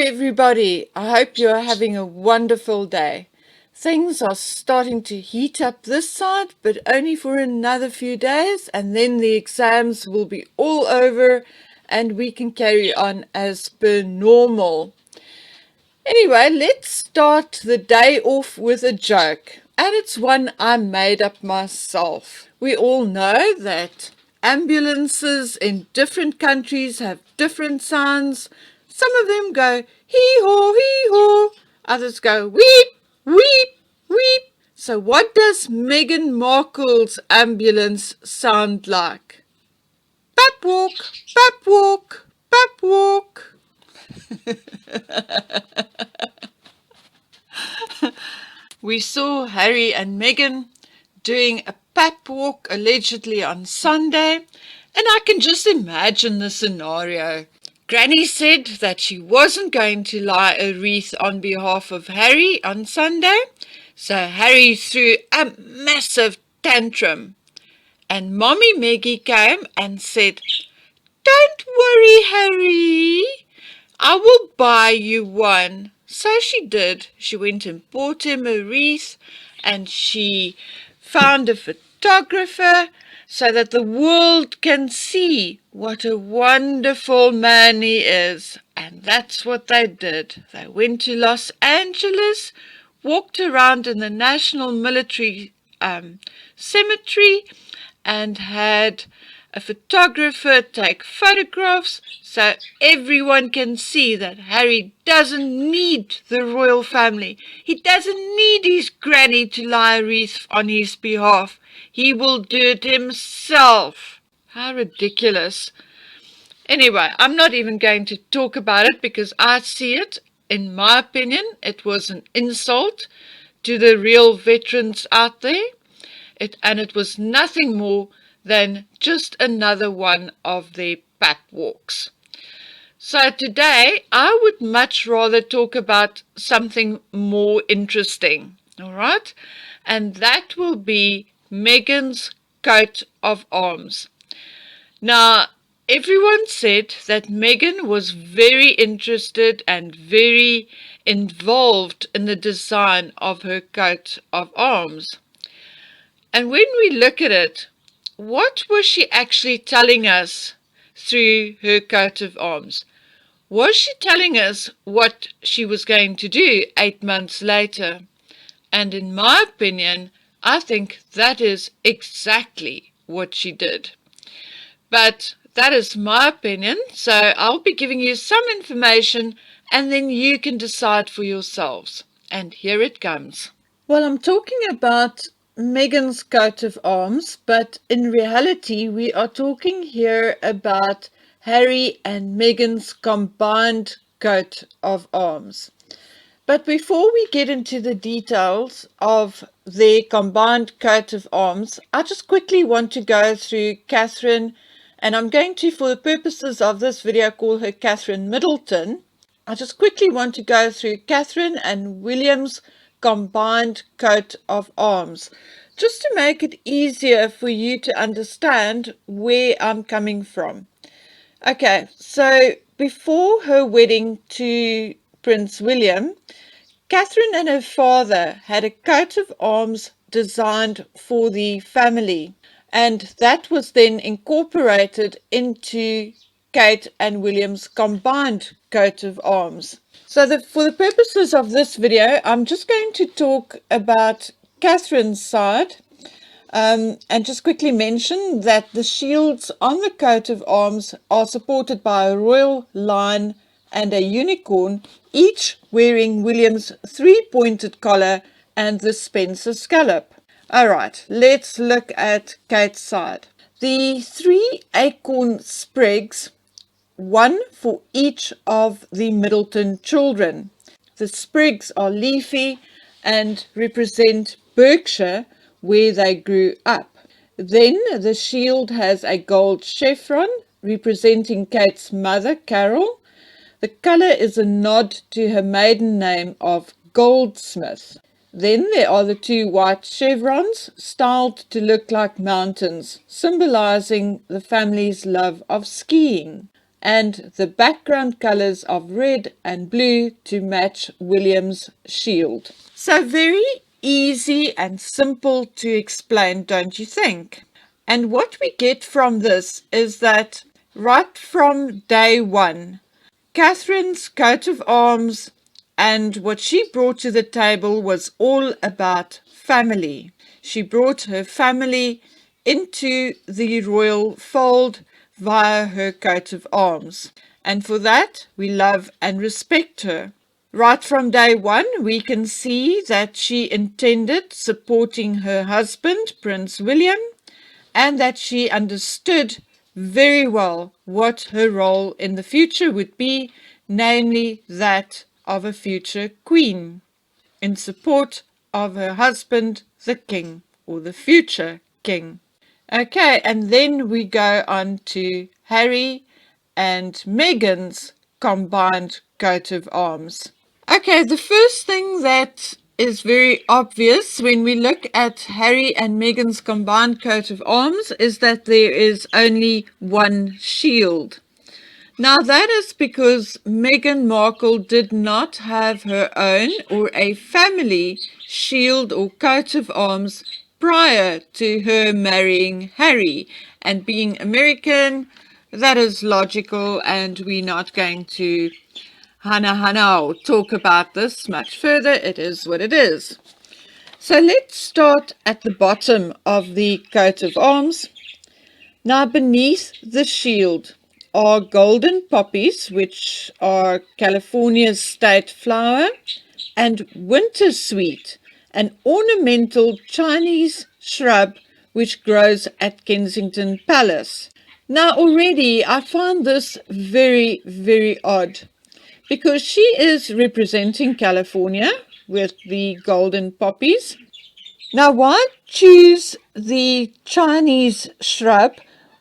everybody. I hope you are having a wonderful day. Things are starting to heat up this side, but only for another few days, and then the exams will be all over and we can carry on as per normal. Anyway, let's start the day off with a joke, and it's one I made up myself. We all know that ambulances in different countries have different sounds. Some of them go hee-haw, others go weep, weep, weep. So what does Meghan Markle's ambulance sound like? Pap walk, pap walk, pap walk. We saw Harry and Meghan doing a pap walk allegedly on Sunday, and I can just imagine the scenario. Granny said that she wasn't going to lie a wreath on behalf of Harry on Sunday, so Harry threw a massive tantrum. And Mommy Maggie came and said, "Don't worry, Harry, I will buy you one." So she did. She went and bought him a wreath, and she found a photographer so that the world can see what a wonderful man he is. And that's what they did. They went to Los Angeles, walked around in the National Military Cemetery, and had a photographer take photographs so everyone can see that Harry doesn't need the royal family. He doesn't need his granny to lie a wreath on his behalf. He will do it himself. How ridiculous. Anyway, I'm not even going to talk about it because I see it. In my opinion, it was an insult to the real veterans out there. And it was nothing more than just another one of their pap walks. So today I would much rather talk about something more interesting, all right? And that will be Meghan's coat of arms. Now, everyone said that Meghan was very interested and very involved in the design of her coat of arms. And when we look at it, what was she actually telling us through her coat of arms? Was she telling us what she was going to do 8 months later? And in my opinion, I think that is exactly what she did. But that is my opinion, so I'll be giving you some information and then you can decide for yourselves. And here it comes. Well, I'm talking about Meghan's coat of arms, but in reality we are talking here about Harry and Meghan's combined coat of arms. But before we get into the details of their combined coat of arms, I just quickly want to go through Catherine, and I'm going to, for the purposes of this video, call her Catherine Middleton. I just quickly want to go through Catherine and William's combined coat of arms, just to make it easier for you to understand where I'm coming from. Okay, so before her wedding to Prince William, Catherine and her father had a coat of arms designed for the family, and that was then incorporated into Kate and William's combined coat of arms. So for the purposes of this video, I'm just going to talk about Catherine's side, and just quickly mention that the shields on the coat of arms are supported by a royal lion and a unicorn, each wearing William's 3-pointed collar and the Spencer scallop. All right, let's look at Kate's side. The 3 acorn sprigs, one for each of the Middleton children. The sprigs are leafy and represent Berkshire, where they grew up. Then the shield has a gold chevron representing Kate's mother, Carol. The colour is a nod to her maiden name of Goldsmith. Then there are the 2 white chevrons, styled to look like mountains, symbolising the family's love of skiing. and the background colours of red and blue to match William's shield. So very easy and simple to explain, don't you think? And what we get from this is that right from day one, Catherine's coat of arms and what she brought to the table was all about family. She brought her family into the royal fold via her coat of arms. And for that, we love and respect her. Right from day one, we can see that she intended supporting her husband, Prince William, and that she understood very well what her role in the future would be, namely that of a future queen, in support of her husband, the king, or the future king. Okay, and then we go on to Harry and Meghan's combined coat of arms. Okay, the first thing that is very obvious when we look at Harry and Meghan's combined coat of arms is that there is only one shield. Now that is because Meghan Markle did not have her own or a family shield or coat of arms prior to her marrying Harry, and being American, that is logical, and we're not going to Hana, talk about this much further. It is what it is. So let's start at the bottom of the coat of arms. Now beneath the shield are golden poppies, which are California's state flower, and wintersweet, an ornamental Chinese shrub which grows at Kensington Palace. Now already I find this very, very odd, because she is representing California with the golden poppies. Now, why choose the Chinese shrub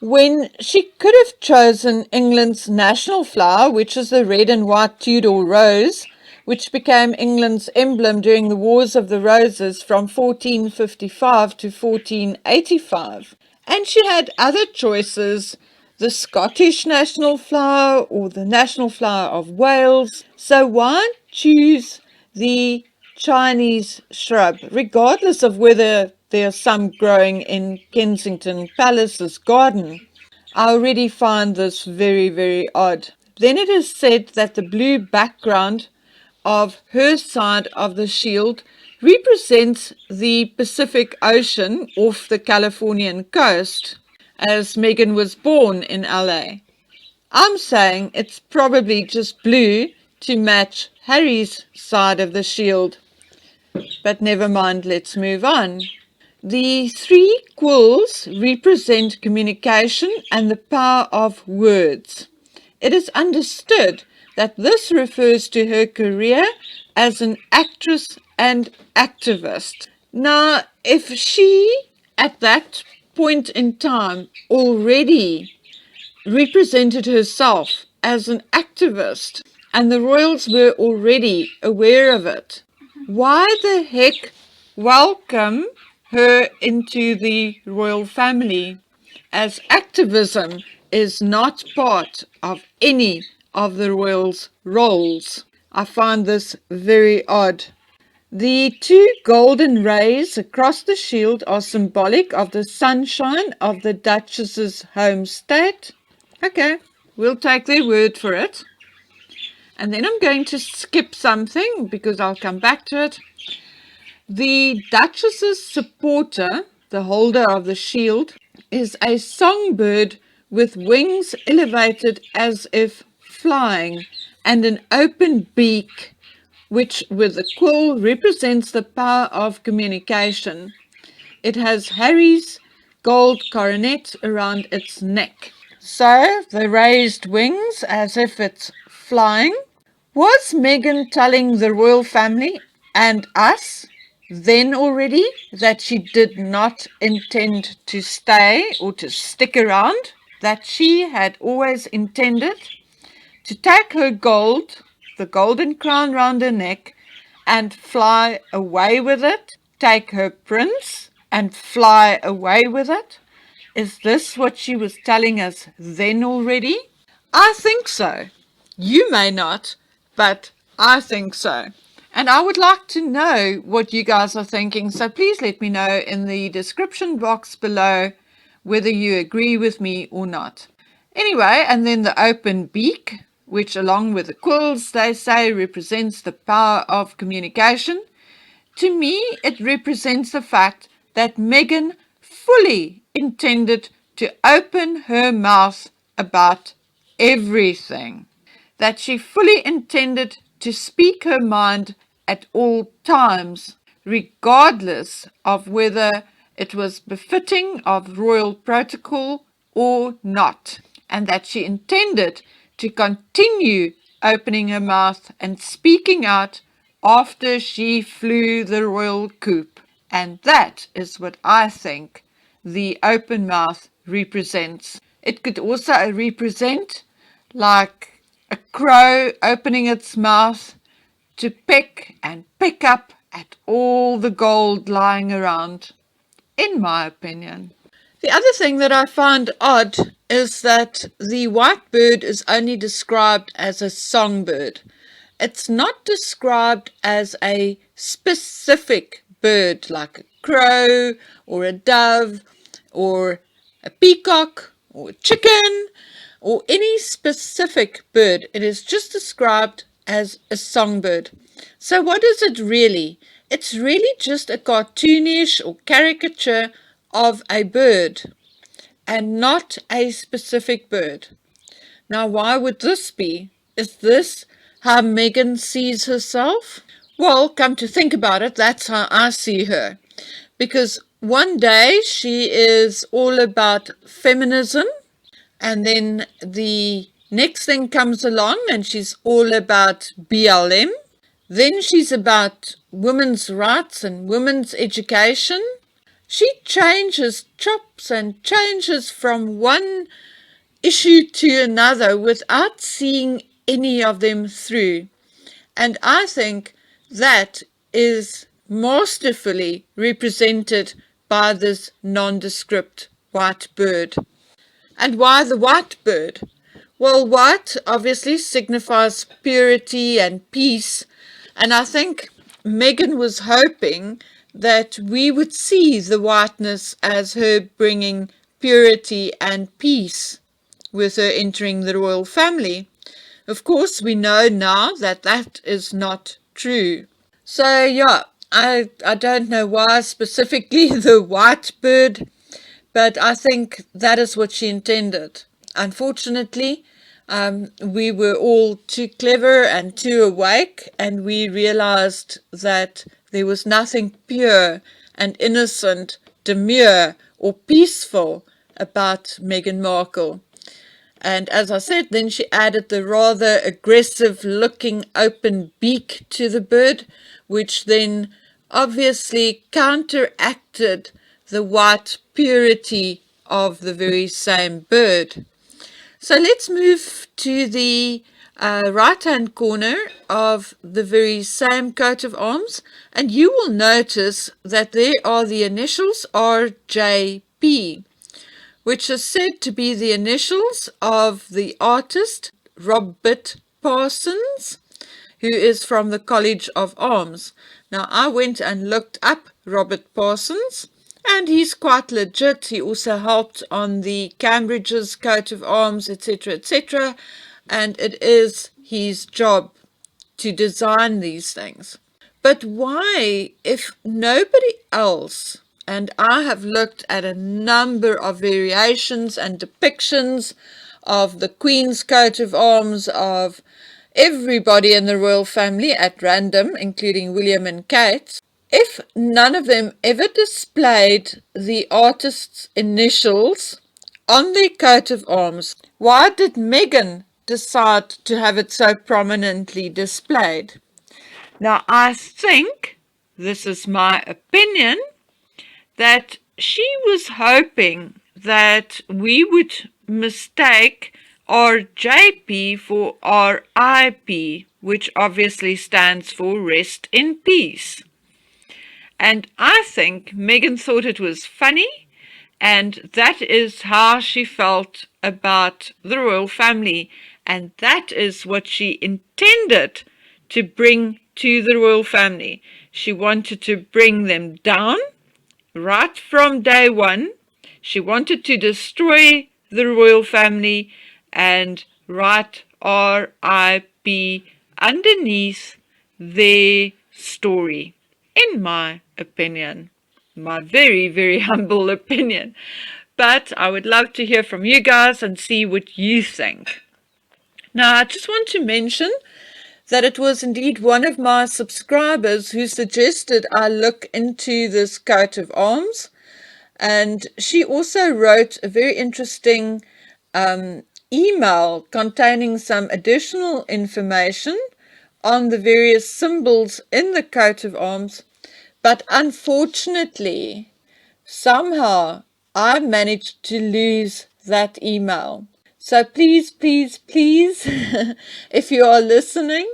when she could have chosen England's national flower, which is the red and white Tudor rose, which became England's emblem during the Wars of the Roses from 1455 to 1485? And she had other choices, the Scottish national flower or the national flower of Wales. So why choose the Chinese shrub, regardless of whether there are some growing in Kensington Palace's garden? I already find this very, very odd. Then it is said that the blue background of her side of the shield represents the Pacific Ocean off the Californian coast, as Meghan was born in LA. I'm saying it's probably just blue to match Harry's side of the shield. But never mind, let's move on. The three quills represent communication and the power of words. It is understood that this refers to her career as an actress and activist. Now, if she, at that point in time, already represented herself as an activist, and the royals were already aware of it, why the heck welcome her into the royal family, as activism is not part of any of the royals' roles? I find this very odd. The two golden rays across the shield are symbolic of the sunshine of the Duchess's home state. Okay, we'll take their word for it. And then I'm going to skip something because I'll come back to it. The Duchess's supporter, the holder of the shield, is a songbird with wings elevated as if flying and an open beak, which with a quill represents the power of communication. It has Harry's gold coronet around its neck. So the raised wings as if it's flying. Was Meghan telling the royal family and us then already that she did not intend to stay or to stick around? That she had always intended to take her gold, the golden crown round her neck, and fly away with it? Take her prince and fly away with it? Is this what she was telling us then already? I think so. You may not, but I think so. And I would like to know what you guys are thinking, so please let me know in the description box below whether you agree with me or not. Anyway, and then the open beak, which along with the quills, they say represents the power of communication. To me, it represents the fact that Meghan fully intended to open her mouth about everything, that she fully intended to speak her mind at all times, regardless of whether it was befitting of royal protocol or not, and that she intended to continue opening her mouth and speaking out after she flew the royal coop. And that is what I think the open mouth represents. It could also represent like a crow opening its mouth to peck and pick up at all the gold lying around, in my opinion. The other thing that I find odd is that the white bird is only described as a songbird. It's not described as a specific bird like a crow or a dove or a peacock or a chicken or any specific bird. It is just described as a songbird. So what is it really? It's really just a cartoonish or caricature of a bird and not a specific bird. Now, why would this be? Is this how Meghan sees herself? Well, come to think about it, that's how I see her. Because one day she is all about feminism, and then the next thing comes along and she's all about BLM. Then she's about women's rights and women's education. She changes chops and changes from one issue to another without seeing any of them through. And I think that is masterfully represented by this nondescript white bird. And why the white bird? Well, white obviously signifies purity and peace, and I think Meghan was hoping that we would see the whiteness as her bringing purity and peace with her entering the royal family. Of course, we know now that that is not true. So, yeah, I don't know why specifically the white bird, but I think that is what she intended. Unfortunately, we were all too clever and too awake, and we realized that there was nothing pure and innocent, demure, or peaceful about Meghan Markle. And as I said, then she added the rather aggressive-looking open beak to the bird, which then obviously counteracted the white purity of the very same bird. So let's move to the right-hand corner of the very same coat of arms, and you will notice that there are the initials RJP, which is said to be the initials of the artist Robert Parsons, who is from the College of Arms. Now, I went and looked up Robert Parsons, and he's quite legit. He also helped on the Cambridge's coat of arms, etc., etc., and it is his job to design these things. But why, if nobody else, and I have looked at a number of variations and depictions of the Queen's coat of arms, of everybody in the royal family at random, including William and Kate, if none of them ever displayed the artist's initials on their coat of arms, why did Meghan decide to have it so prominently displayed? Now, I think, this is my opinion, that she was hoping that we would mistake RJP for RIP, which obviously stands for Rest in Peace. And I think Meghan thought it was funny, and that is how she felt about the royal family, and that is what she intended to bring to the royal family. She wanted to bring them down right from day one. She wanted to destroy the royal family and write R.I.P. underneath their story, in my opinion. My very, very humble opinion. But I would love to hear from you guys and see what you think. Now, I just want to mention that it was indeed one of my subscribers who suggested I look into this coat of arms. And she also wrote a very interesting email containing some additional information on the various symbols in the coat of arms. But unfortunately, somehow I managed to lose that email. So please, please, please, if you are listening,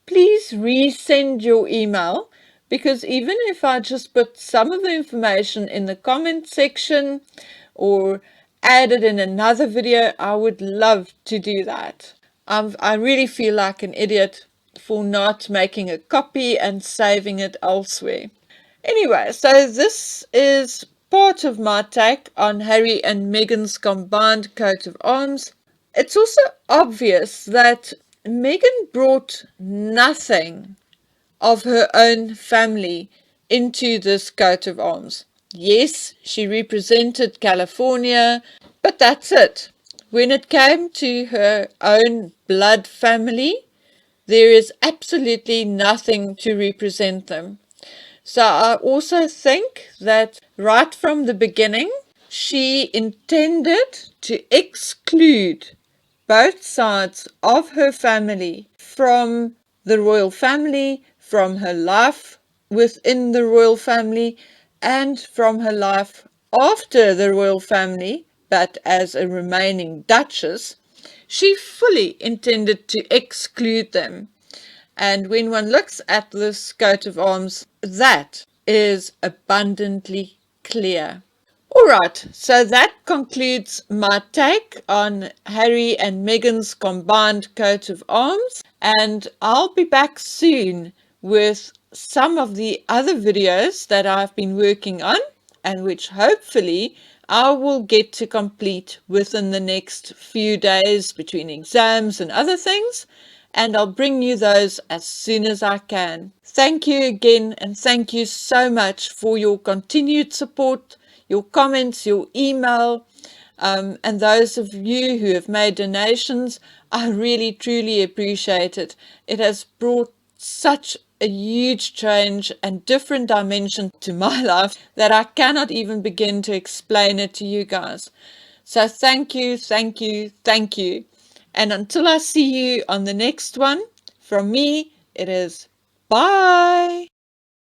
please resend your email, because even if I just put some of the information in the comment section or add it in another video, I would love to do that. I really feel like an idiot for not making a copy and saving it elsewhere. Anyway, so this is part of my take on Harry and Meghan's combined coat of arms. It's also obvious that Meghan brought nothing of her own family into this coat of arms. Yes, she represented California, but that's it. When it came to her own blood family, there is absolutely nothing to represent them. So I also think that right from the beginning, she intended to exclude both sides of her family from the royal family, from her life within the royal family, and from her life after the royal family, but as a remaining duchess, she fully intended to exclude them. And when one looks at this coat of arms, that is abundantly clear. All right, so that concludes my take on Harry and Meghan's combined coat of arms, and I'll be back soon with some of the other videos that I've been working on and which hopefully I will get to complete within the next few days between exams and other things, and I'll bring you those as soon as I can. Thank you again, and thank you so much for your continued support, your comments, your email, and those of you who have made donations. I really, truly appreciate it. It has brought such a huge change and different dimension to my life that I cannot even begin to explain it to you guys. So thank you, thank you, thank you. And until I see you on the next one, from me, it is bye.